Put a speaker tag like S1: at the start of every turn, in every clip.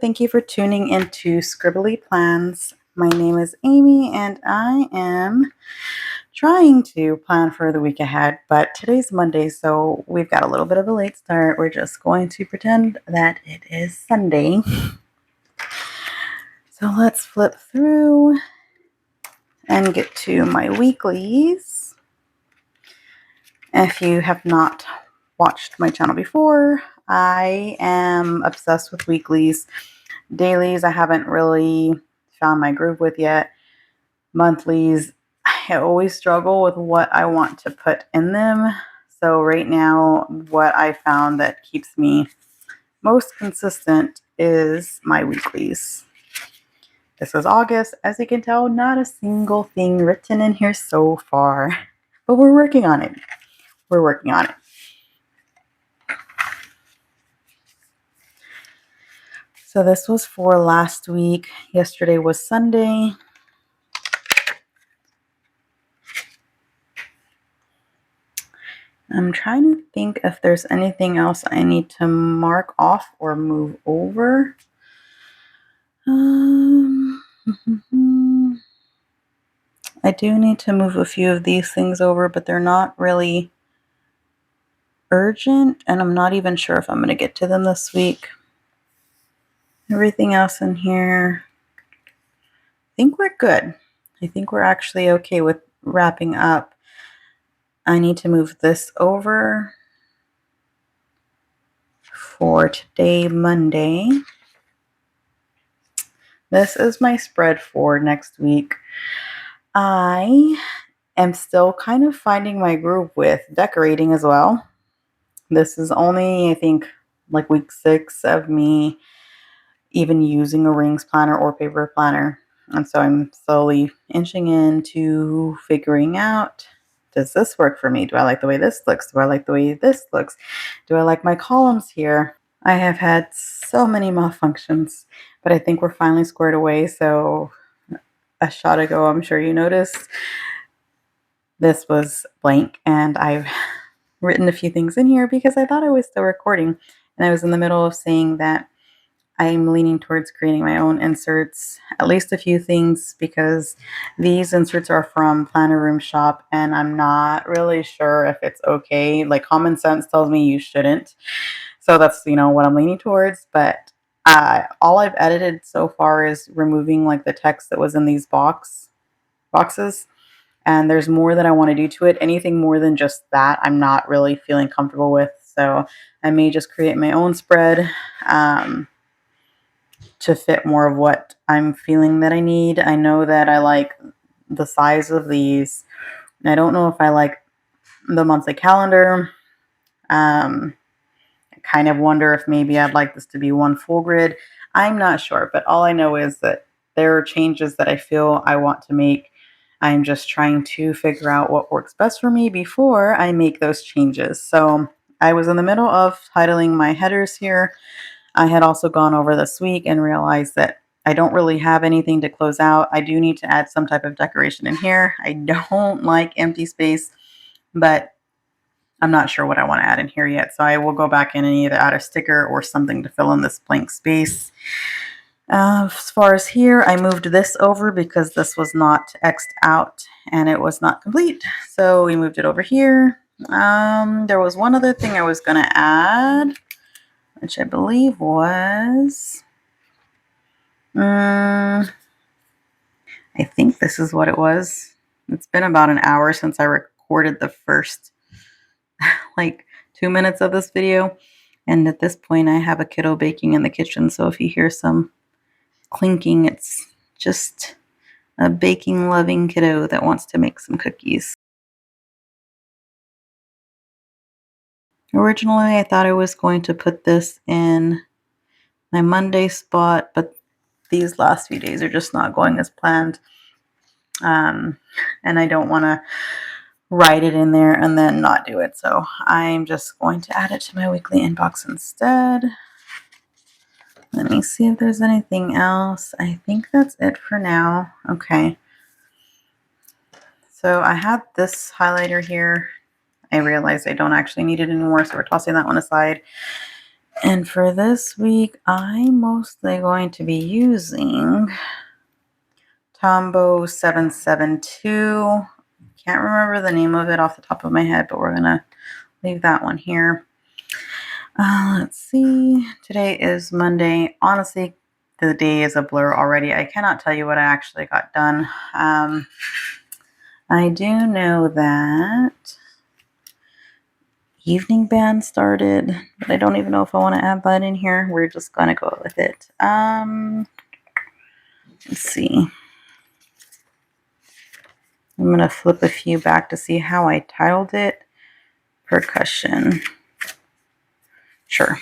S1: thank you for tuning into Scribbly Plans. My name is Amy and I am trying to plan for the week ahead, but today's Monday, so we've got a little bit of a late start. We're just going to pretend that it is Sunday. So let's flip through and get to my weeklies. If you have not watched my channel before, I am obsessed with weeklies. Dailies, I haven't really found my groove with yet. Monthlies, I always struggle with what I want to put in them. So right now, what I found that keeps me most consistent is my weeklies. This is August. As you can tell, not a single thing written in here so far, but we're working on it. We're working on it. So this was for last week. Yesterday was Sunday. I'm trying to think if there's anything else I need to mark off or move over. I do need to move a few of these things over, but they're not really urgent, and I'm not even sure if I'm going to get to them this week. Everything else in here, I think we're good. I think we're actually okay with wrapping up. I need to move this over for today, Monday. This is my spread for next week. I am still kind of finding my groove with decorating as well. This is only, I think, like week 6 of me even using a rings planner or paper planner. And so I'm slowly inching into figuring out, does this work for me? Do I like the way this looks? Do I like the way this looks? Do I like my columns here? I have had so many malfunctions, but I think we're finally squared away. So a shot ago, I'm sure you noticed, this was blank, and I've written a few things in here because I thought I was still recording, and I was in the middle of saying that I'm leaning towards creating my own inserts, at least a few things, because these inserts are from Planner Room Shop, and I'm not really sure if it's okay. Like, common sense tells me you shouldn't. So that's, what I'm leaning towards. But all I've edited so far is removing like the text that was in these boxes. And there's more that I want to do to it. Anything more than just that, I'm not really feeling comfortable with. So I may just create my own spread to fit more of what I'm feeling that I need. I know that I like the size of these. I don't know if I like the monthly calendar. I kind of wonder if maybe I'd like this to be one full grid. I'm not sure, but all I know is that there are changes that I feel I want to make. I'm just trying to figure out what works best for me before I make those changes. So I was in the middle of titling my headers here. I had also gone over this week and realized that I don't really have anything to close out. I do need to add some type of decoration in here. I don't like empty space, but I'm not sure what I want to add in here yet. So I will go back in and either add a sticker or something to fill in this blank space. As far as here, I moved this over because this was not X'd out and it was not complete. So we moved it over here. There was one other thing I was going to add, which I believe was, I think this is what it was. It's been about an hour since I recorded the first like 2 minutes of this video. And at this point, I have a kiddo baking in the kitchen. So if you hear some clinking, it's just a baking loving kiddo that wants to make some cookies. Originally, I thought I was going to put this in my Monday spot, but these last few days are just not going as planned. And I don't want to write it in there and then not do it. So I'm just going to add it to my weekly inbox instead. Let me see if there's anything else. I think that's it for now. Okay. So I have this highlighter here. I realized I don't actually need it anymore, so we're tossing that one aside. And for this week, I'm mostly going to be using Tombow 772. Can't remember the name of it off the top of my head, but we're going to leave that one here. Let's see. Today is Monday. Honestly, the day is a blur already. I cannot tell you what I actually got done. I do know that evening band started, but I don't even know if I want to add that in here. We're just going to go with it. Let's see. I'm going to flip a few back to see how I titled it. Percussion. Sure.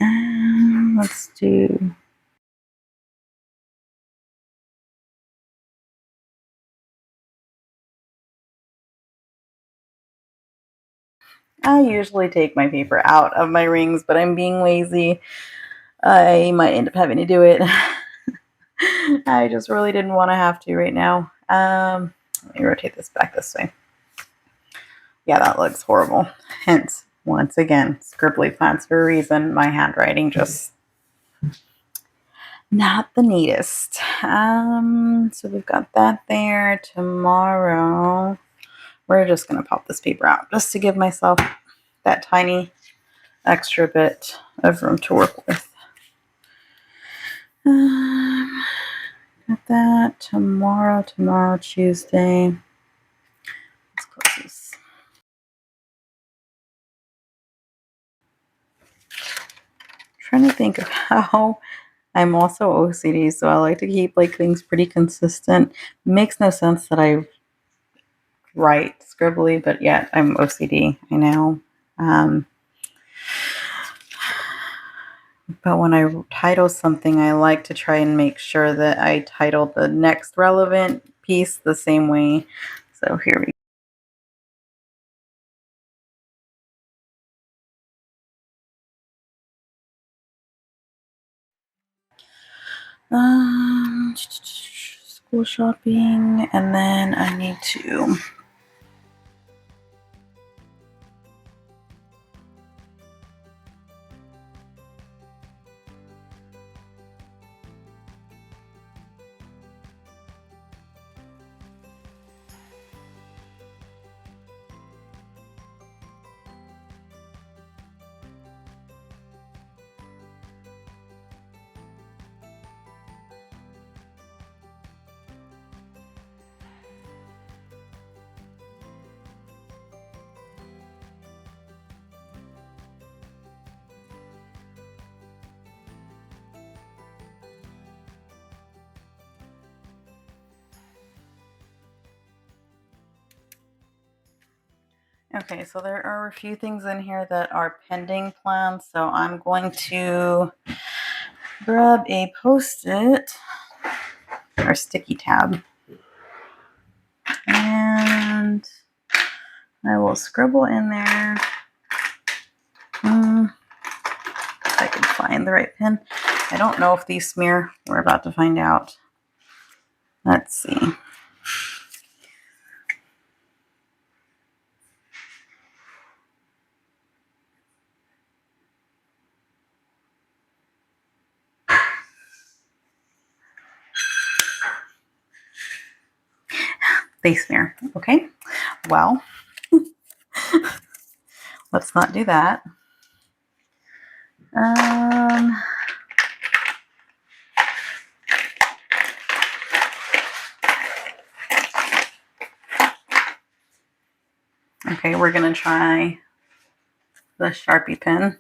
S1: Let's do... I usually take my paper out of my rings, but I'm being lazy. I might end up having to do it. I just really didn't want to have to right now. Let me rotate this back this way. Yeah, that looks horrible. Hence, once again, scribbly plants for a reason. My handwriting just not the neatest. So we've got that there. Tomorrow, we're just going to pop this paper out just to give myself that tiny extra bit of room to work with. Got that. Tomorrow, Tuesday. Let's close this. Trying to think of how I'm also OCD, so I like to keep like things pretty consistent. Makes no sense that I write scribbly, but yet I'm OCD. I know. But when I title something, I like to try and make sure that I title the next relevant piece the same way. So here we go. School shopping, and then I need to Okay, so there are a few things in here that are pending plans, so I'm going to grab a Post-it or sticky tab, and I will scribble in there. If I can find the right pen. I don't know if these smear. We're about to find out. Let's see. They smear. Okay. Well, let's not do that. Okay, we're going to try the Sharpie pen.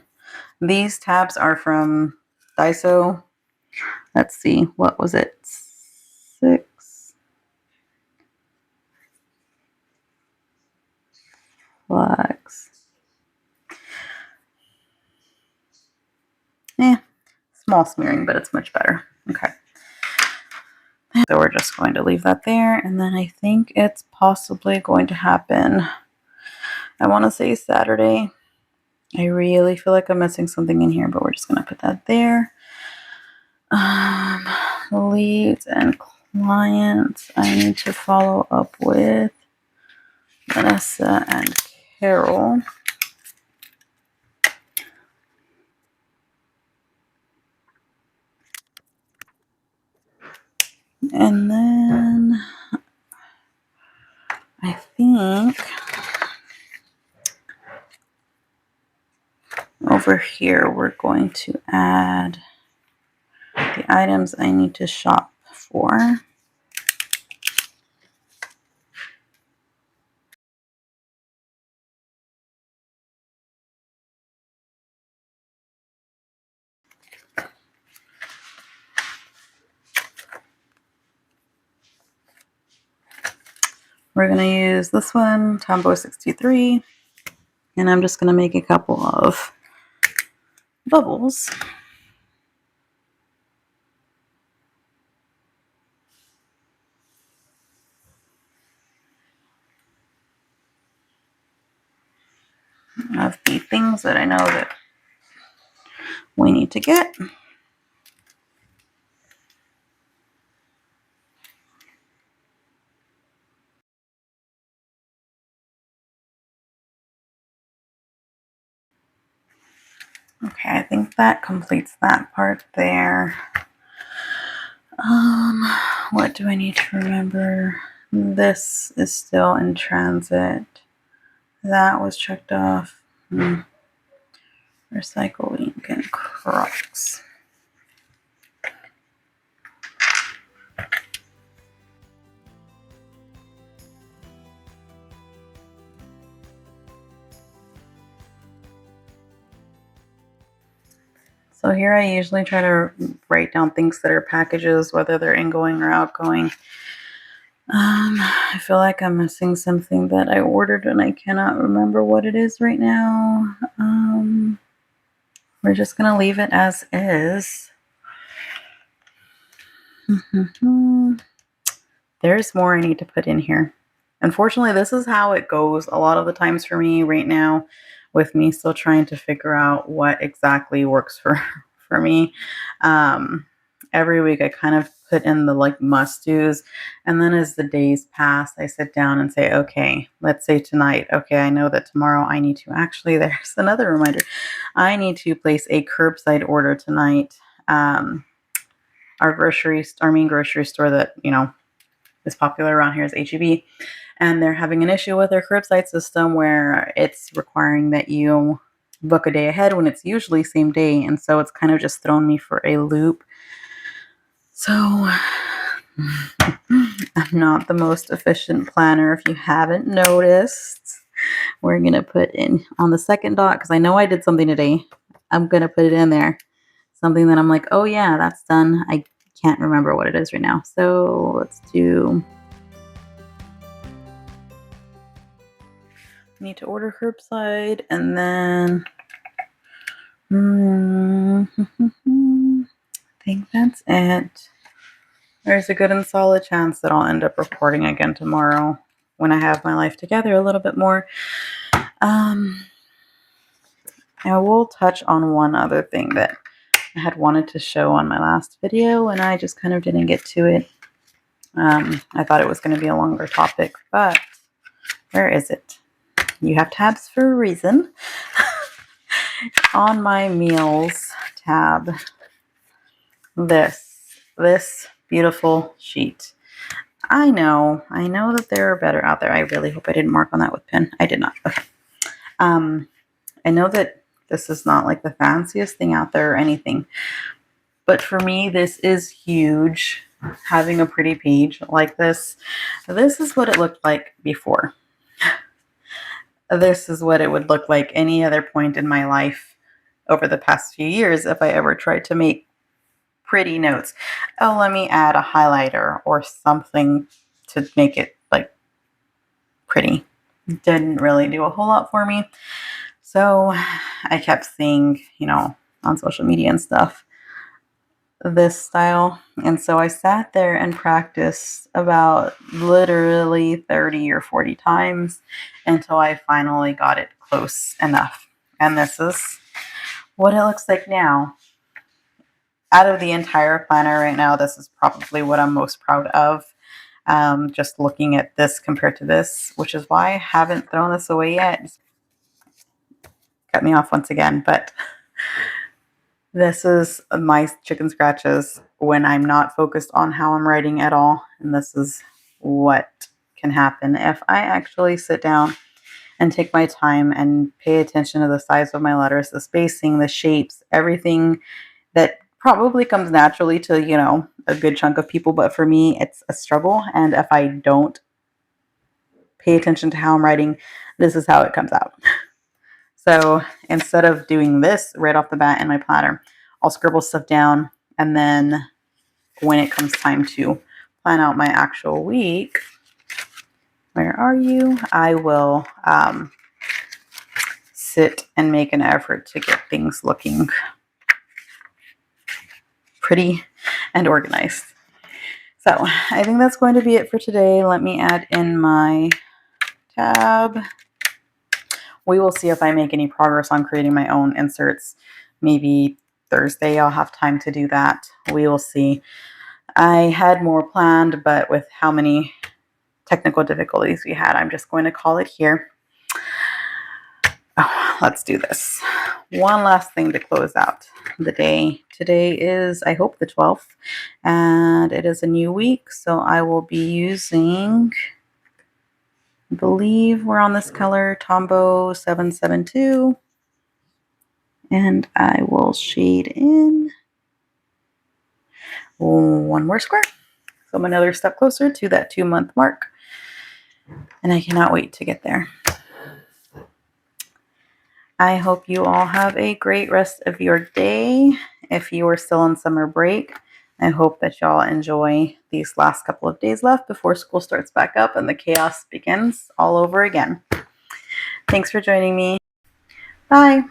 S1: These tabs are from Daiso. Let's see. What was it? 6 flags. Small smearing, but it's much better. Okay. So we're just going to leave that there. And then I think it's possibly going to happen, I want to say Saturday. I really feel like I'm missing something in here, but we're just going to put that there. Leads and clients. I need to follow up with Vanessa and Carol. And then I think over here we're going to add the items I need to shop for. We're going to use this one, Tomboy 63, and I'm just going to make a couple of bubbles. Of the things that I know that we need to get. Okay, I think that completes that part there. What do I need to remember? This is still in transit. That was checked off. Recycle ink and Crocs. So here I usually try to write down things that are packages, whether they're ingoing or outgoing. I feel like I'm missing something that I ordered and I cannot remember what it is right now. We're just going to leave it as is. There's more I need to put in here. Unfortunately, this is how it goes a lot of the times for me right now, with me still trying to figure out what exactly works for me. Every week I kind of put in the like must-dos, and then as the days pass, I sit down and say, okay, let's say tonight, okay, I know that tomorrow I need to actually, there's another reminder, I need to place a curbside order tonight. Our main grocery store that, is popular around here is H-E-B. And they're having an issue with their curbside system where it's requiring that you book a day ahead when it's usually same day. And so it's kind of just thrown me for a loop. So I'm not the most efficient planner. If you haven't noticed, we're going to put in on the second dot, because I know I did something today. I'm going to put it in there. Something that I'm like, oh yeah, that's done. I can't remember what it is right now. So let's do... need to order curbside, and then I think that's it. There's a good and solid chance that I'll end up recording again tomorrow when I have my life together a little bit more. I will touch on one other thing that I had wanted to show on my last video, and I just kind of didn't get to it. I thought it was going to be a longer topic, but where is it? You have tabs for a reason. On my meals tab, this beautiful sheet. I know that there are better out there. I really hope I didn't mark on that with pen. I did not. Okay. I know that this is not like the fanciest thing out there or anything, but for me, this is huge. Having a pretty page like this is what it looked like before. This is what it would look like any other point in my life over the past few years if I ever tried to make pretty notes. Oh, let me add a highlighter or something to make it like pretty. Didn't really do a whole lot for me. So I kept seeing, on social media and stuff, this style. And so I sat there and practiced about literally 30 or 40 times until I finally got it close enough. And this is what it looks like now. Out of the entire planner right now, this is probably what I'm most proud of. Just looking at this compared to this, which is why I haven't thrown this away yet. Cut me off once again, but this is my chicken scratches when I'm not focused on how I'm writing at all. And this is what can happen if I actually sit down and take my time and pay attention to the size of my letters, the spacing, the shapes, everything that probably comes naturally to, a good chunk of people. But for me, it's a struggle. And if I don't pay attention to how I'm writing, this is how it comes out. So instead of doing this right off the bat in my planner, I'll scribble stuff down, and then when it comes time to plan out my actual week, where are you? I will sit and make an effort to get things looking pretty and organized. So I think that's going to be it for today. Let me add in my tab. We will see if I make any progress on creating my own inserts. Maybe Thursday I'll have time to do that. We will see. I had more planned, but with how many technical difficulties we had, I'm just going to call it here. Oh, let's do this. One last thing to close out the day. Today is, I hope, the 12th, and it is a new week, so I will be using, I believe we're on this color, Tombow 772, and I will shade in one more square. So I'm another step closer to that 2-month mark, and I cannot wait to get there. I hope you all have a great rest of your day. If you are still on summer break, I hope that y'all enjoy these last couple of days left before school starts back up and the chaos begins all over again. Thanks for joining me. Bye.